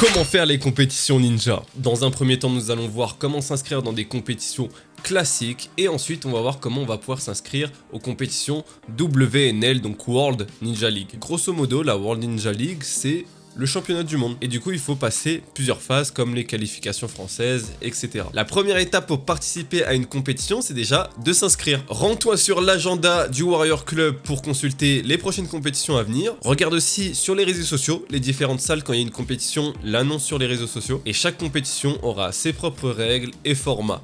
Comment faire les compétitions ninja? Dans un premier temps, nous allons voir comment s'inscrire dans des compétitions classiques et ensuite on va voir comment on va pouvoir s'inscrire aux compétitions WNL, donc World Ninja League. Grosso modo, la World Ninja League, c'est le championnat du monde. Et du coup, il faut passer plusieurs phases comme les qualifications françaises, etc. La première étape pour participer à une compétition, c'est déjà de s'inscrire. Rends-toi sur l'agenda du Warrior Club pour consulter les prochaines compétitions à venir. Regarde aussi sur les réseaux sociaux, les différentes salles quand il y a une compétition, l'annonce sur les réseaux sociaux. Et chaque compétition aura ses propres règles et formats.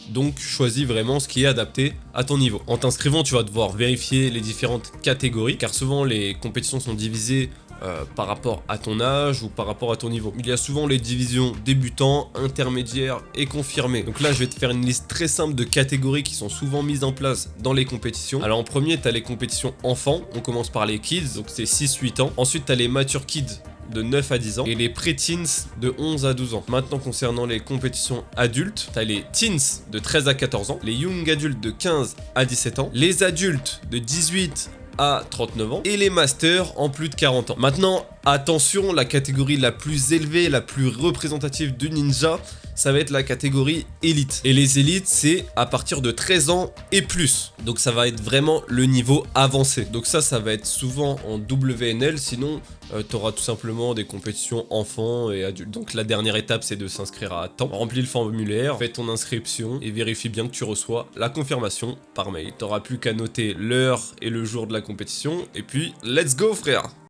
Donc choisis vraiment ce qui est adapté à ton niveau. En t'inscrivant, tu vas devoir vérifier les différentes catégories, car souvent les compétitions sont divisées par rapport à ton âge ou par rapport à ton niveau. Il y a souvent les divisions débutants, intermédiaires et confirmés. Donc là, je vais te faire une liste très simple de catégories qui sont souvent mises en place dans les compétitions. Alors en premier, tu as les compétitions enfants. On commence par les kids, donc c'est 6-8 ans. Ensuite, tu as les mature kids de 9 à 10 ans et les pre-teens de 11 à 12 ans. Maintenant, concernant les compétitions adultes, t'as les teens de 13 à 14 ans, les young adultes de 15 à 17 ans, les adultes de 18 à 39 ans et les masters en plus de 40 ans. Maintenant, attention, la catégorie la plus élevée, la plus représentative du ninja, ça va être la catégorie élite. Et les élites, c'est à partir de 13 ans et plus. Donc ça va être vraiment le niveau avancé. Donc ça va être souvent en WNL, sinon tu auras tout simplement des compétitions enfants et adultes. Donc la dernière étape, c'est de s'inscrire à temps. Remplis le formulaire, fais ton inscription et vérifie bien que tu reçois la confirmation par mail. Tu n'auras plus qu'à noter l'heure et le jour de la compétition et puis let's go frère!